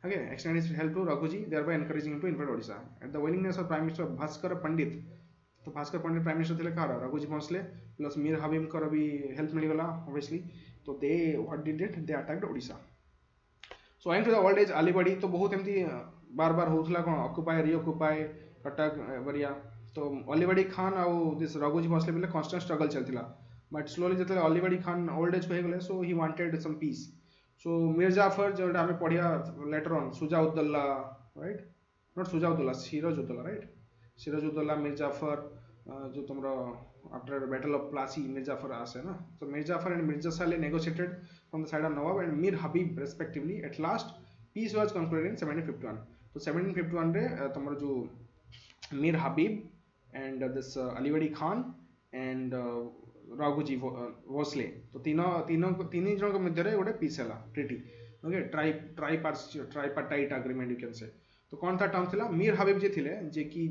Okay, extended his help to Raghuji, thereby encouraging him to invade Odisha. At the willingness of Prime Minister Bhaskar Pandit, तो Bhaskar Pandit prime minister थिले कार Raghuji Bhosle plus Mir Habib कर भी help मिल गला ऑब्वियसली तो they what did it they attacked Odisha. So I'm to the old age Alivardi तो बहुत एमती बार बार होथला कोन ऑक्युपाई रीऑक्युपाई कटक वरिया तो अलीबड़ी खान आउ दिस रघुजी भोसले बिले कांस्टेंट स्ट्रगल चलथिला बट स्लोली जते अलीबड़ी खान ओल्ड एज हो गले सो ही वांटेड सम पीस. सो मीर जाफर जो हमें पढ़िया later on Shuja-ud-Daula right? Not Sujaudullah, Sirajudullah, right? Sirajudullah, Mir Jafar, जो तुम्हारा after the battle of Plassey, Mir Jafar आस है ना, so Mir Jafar and Mirza Saleh negotiated from the side of Nawab and Mir Habib respectively. At last, peace was concluded in 1751. तो 1751 रे तुम्हारा जो Mir Habib and this Aliwadi Khan and Raghuji Vosley, तो तीन ही जनों के मध्य रे गोटे peace है treaty, okay, tripartite agreement you can say. तो कौन था टर्म थिला मीर हबीब जी थिले जे कि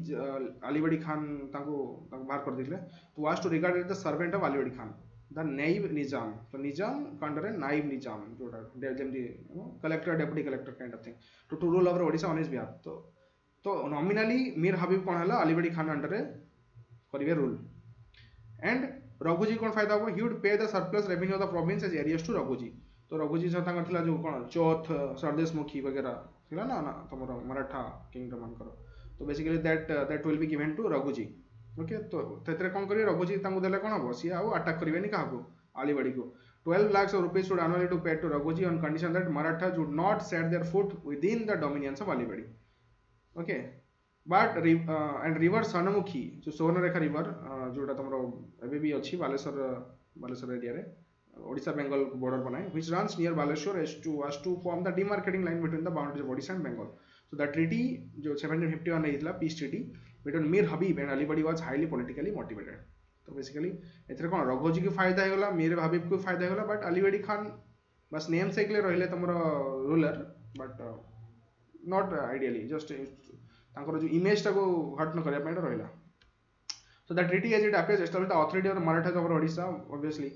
अलीवड़ी खान ताको बाहर कर दिले तो was to regarded the servant of Alivardi Khan the Naib Nizam तो निजाम कंडर नाइब निजाम जोटा जेमदी collector deputy collector kind of thing to rule over Odisha on his behalf तो नॉमिनली मीर हबीब कौन हला अलीवड़ी खान अंडर करिवे रूल एंड रघुजी कौन फायदा हो he would pay the surplus revenue of the province as arrears to Raghuji तो रघुजी जो तांकर थिला जो कोन चौथ सरदेशमुखी वगैरह थिला ना तमरो मराठा किंगडम मानकर तो basically that will be given to Raghuji okay तो तेतरे कोन करी रघुजी तांको देले कोन हबो सिया आउ अटैक करिवेनी काहको आलीवड़ी को 12 lakhs of rupees should annually to pay to Raghuji on condition that Marathas would not set their foot within the dominions of Alibadi. Okay, but and river Sanamukhi जो Subarnarekha river जोटा तमरो एबे भी अछि बालेश्वर एरिया रे Odisha Bengal border बनाए which runs near Baleshwar as to form the demarcating line between the boundaries of Odisha and Bengal. So the treaty जो 1751 में हितला peace treaty between Mir Habib and Alibadi was highly politically motivated. तो basically एथरे कोन रघुजी के फायदा हेगला मीर हबीब को फायदा हेगला but अलीवड़ी Khan बस name से के रहिले तमरो ruler but not ideally just तांकर जो इमेज टाको हट न करिया पे रहिला. So the treaty as it appears established the authority of the Marathas over Odisha obviously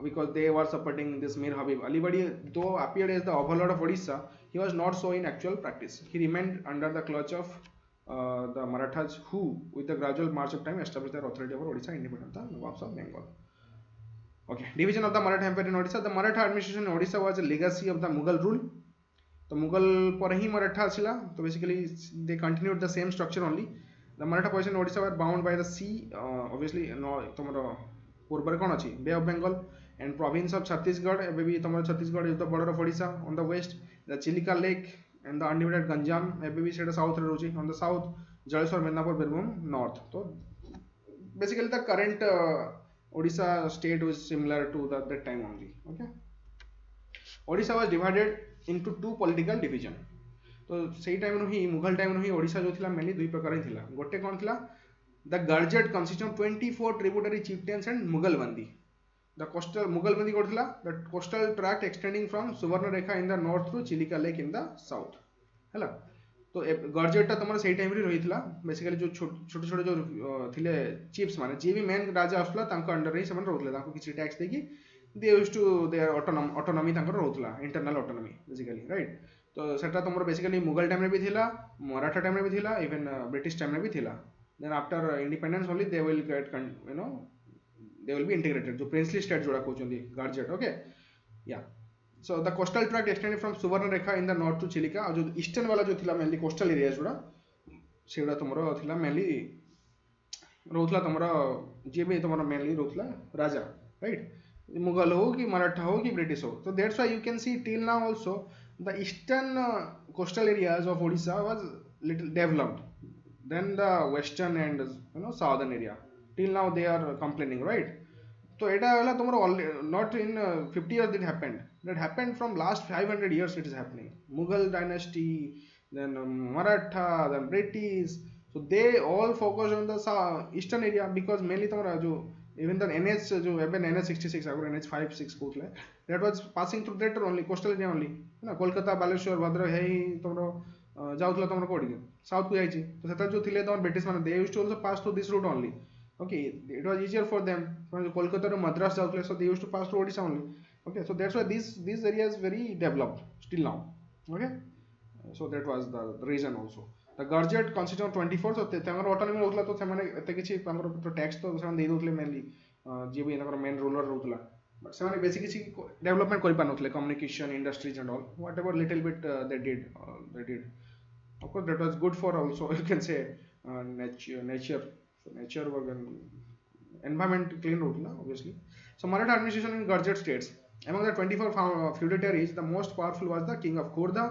because they were supporting this Mir Habib. Alibadi though appeared as the overlord of Odisha, he was not so in actual practice. He remained under the clutch of the Marathas who with the gradual march of time established their authority over Odisha independent of the Nawabs of Bengal. Okay, division of the Maratha Empire in Odisha. The Maratha administration in Odisha was a legacy of the Mughal rule. तो मुगल पर ही मराठा आसिला तो basically they continued the same structure only the Maratha position in Odisha were bound by the sea obviously तुमरो पूर्व कौन अच्छी bay of Bengal and province of Chhattisgarh एबे भी तुम Chhattisgarh is the border of Odisha on the west the Chilika lake and the undivided Ganjam एबे भी सेटा साउथ रे रोची on the south Jaleswar Medinipur Birbhum north तो basically the current Odisha state was similar to that time only. Okay, Odisha was divided into two political division. तो सही time ही Mughal time ही ओडिशा जो थिला मेनली दुई प्रकार ही थिला गोटे कोन थिला the Garjat consist of 24 tributary chieftains and Mughal Bandi. The coastal Mughal Bandi कोन थिला the coastal tract extending from Subarnarekha in the north through Chilika lake in the south हैला. तो गर्जेट टा तमर सही टाइम री रहितला बेसिकली जो छोटे छोटे जो थिले चीफ्स माने जे भी मेन राजा आसला तांको अंडर रे समान रहउतले तांको किछि टैक्स देकी they used to their autonomy तांकर रहउतला इंटरनल ऑटोनॉमी बेसिकली राइट. तो सेटा तमर बेसिकली मुगल टाइम रे भी थिला मराठा टाइम रे भी थिला इवन ब्रिटिश टाइम रे भी थिला. Then after independence only they will get you know they will be integrated जो प्रिंसली स्टेट जोड़ा कहउचंदी Garhjat. Okay yeah so the coastal tract extended from Subarnarekha in the north to Chilika और जो ईस्टर्न वाला जो थिला मेनली कोस्टल एरिया जोड़ा सेडा तमरो थिला मेनली रहउतला तमरो जे भी तमरो मेनली रहउतला राजा राइट. मुगल हो कि मराठा हो कि ब्रिटिश हो. So that's why you can see till now also the eastern coastal areas of Odisha was little developed than the western and you know southern area. Till now they are complaining right. So এটা হলো তোমার not in 50 years it happened. That happened from last 500 years it is happening. Mughal dynasty, then Maratha, then British. So they all focus on the eastern area because mainly तुम्हारा जो even the NH जो even NH 66 अगर NH 56 कोटले that was passing through that only coastal area only ना कोलकाता बालेश्वर भद्रक है ही तुमरो जाउतला तुमरो कोडी south को जाईची तो सेटा जो थिले तमर ब्रिटिश माने they used to also pass through this route only. Okay, it was easier for them from Kolkata to madras जाउतले so they used to pass through Odisha only. Okay, so that's why this area is very developed still now. Okay, so that was the reason also. The Gurjat constituted of 24 so तांकर autonomy रहउतला तो सेमाने एते किछि तांकर तो tax तो सेमाने देइ दोतले mainly जे भी तांकर मेन रूलर रहउतला बट सेमाने बेसिक किछि डेवलपमेंट करि पानथले communication industries and all whatever little bit they did of course that was good for also you can say nature so nature was an environment clean रहउतला obviously. So Maratha administration in Gurjat states among the 24 feudatories the most powerful was the king of Khordha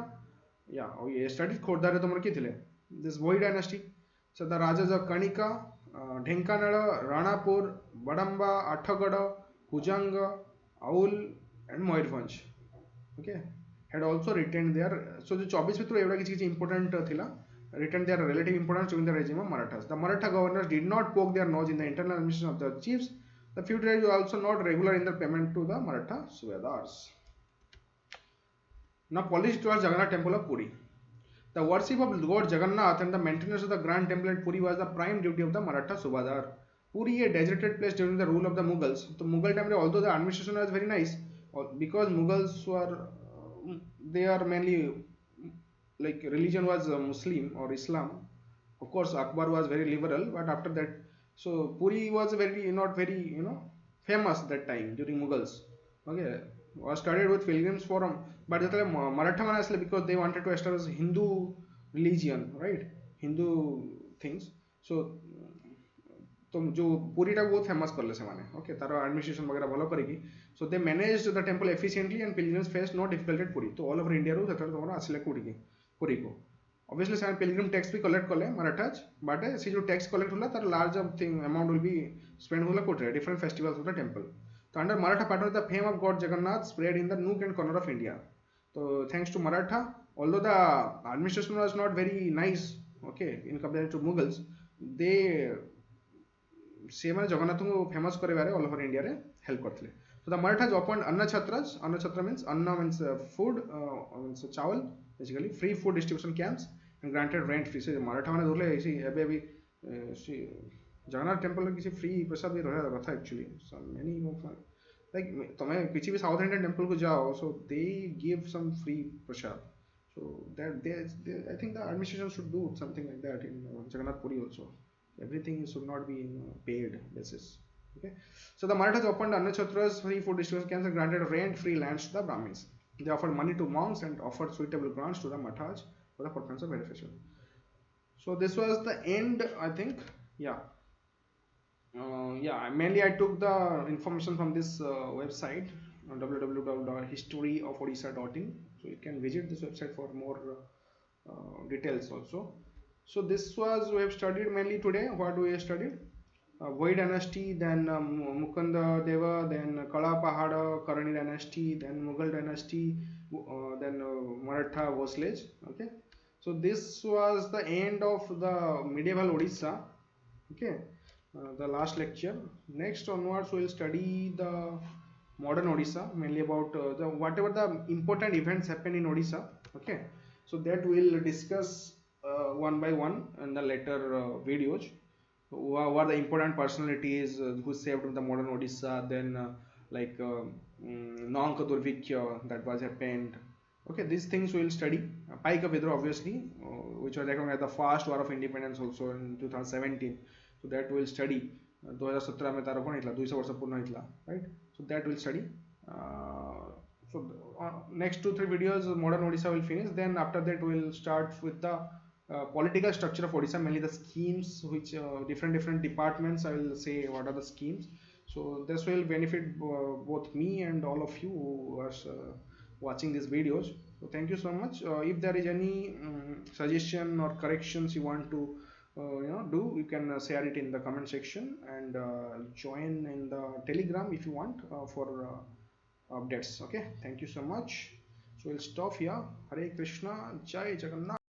Yeah, oh, yeah, studied Khordhar रे तमर किए थिले this Bhoi dynasty. So the rajas of Kanika, Dhenkanala, Ranapur, Badamba, Athagada, Kujanga, Aul and Moyurvanj. Okay, had also retained their, so the 24 भितर एवढा किसी important थिला, retained their relative importance during the regime of Marathas. The Maratha governors did not poke their nose in the internal administration of the chiefs. The feudatories were also not regular in their payment to the Maratha Subedars. Now policy towards Jagannath Temple of Puri. The worship of Lord Jagannath and the maintenance of the grand temple at Puri was the prime duty of the Maratha Subadar. Puri, a deserted place during the rule of the Mughals. The Mughal time, although the administration was very nice, because Mughals were, they are mainly, like religion was Muslim or Islam. Of course, Akbar was very liberal, but after that, so Puri was very not very famous that time during Mughals. Okay, was started with pilgrims forum, but ଯେତେବେଳେ Maratha ମାନେ ଆସିଲେ because they wanted to establish Hindu religion, right? Hindu things. So तो जो पुरी टा बहुत famous करले से माने ओके तारो एडमिनिस्ट्रेशन वगैरह भलो करिकी so they managed the temple efficiently and pilgrims face no difficulty at Puri तो ऑल ओवर इंडिया रो सेटर तमरा आसिले कोडी पुरी को obviously से पिलग्रिम टैक्स भी कलेक्ट करले मराठाज बट से जो टैक्स कलेक्ट होला तार large thing amount will be spend होला कोटे different festivals of the temple तो under Maratha pattern the fame of god Jagannath spread in the nook and corner of India तो thanks to Maratha although the administration was not very nice okay in comparison to mughals they से माने जगन्नाथ को famous करेबारे all over India रे help करथिले so the Marathas appoint अन्न छत्र means अन्न means food means चावल basically free food distribution camps and granted rent free से मराठा माने धरले एसी एबे भी जगन्नाथ टेंपल किसी फ्री प्रसाद भी रहया कथा एक्चुअली सो मेनी लाइक तमे किसी भी साउथ इंडियन टेंपल को जाओ so they give some free prasad so that they I think the administration should do something like that in Jagannath Puri also. Everything should not be in paid basis. Okay, so the Marathas opened Annachatras free food distribution camps and granted rent-free lands to the Brahmins. They offered money to monks and offered suitable grants to the Mathas for the purpose of beneficial. So this was the end, I think. Yeah. Yeah, mainly I took the information from this website www.historyofodisha.in. So you can visit this website for more details also. So this was we have studied mainly today. What we have studied? Bhoi dynasty, then Mukunda Deva, then Kala Pahada Karani dynasty, then Mughal dynasty, then Maratha vassalage. Okay, so this was the end of the medieval Odisha. Okay, the last lecture. Next onwards we will study the modern Odisha, mainly about the whatever the important events happen in Odisha. Okay, so that we will discuss one by one in the later videos. Who are the important personalities who saved the modern Odisha, then like Nanka Durvikya that was happened. Okay, these things we will study. Paika Vidra obviously, which was recognized as the first war of independence also in 2017. So that we will study. 2017 में तारा कोण इतला 200 वर्ष पूर्ण इतला, right? So that we'll study. So next 2-3 videos modern Odisha will finish. Then after that we'll start with the political structure of Odisha, mainly the schemes which different departments. I will say what are the schemes. So this will benefit both me and all of you who are watching these videos. So thank you so much. If there is any suggestion or corrections you want to do, you can share it in the comment section and join in the Telegram if you want for updates. Okay, thank you so much. So we'll stop here. Hare Krishna, Jai Jagannath.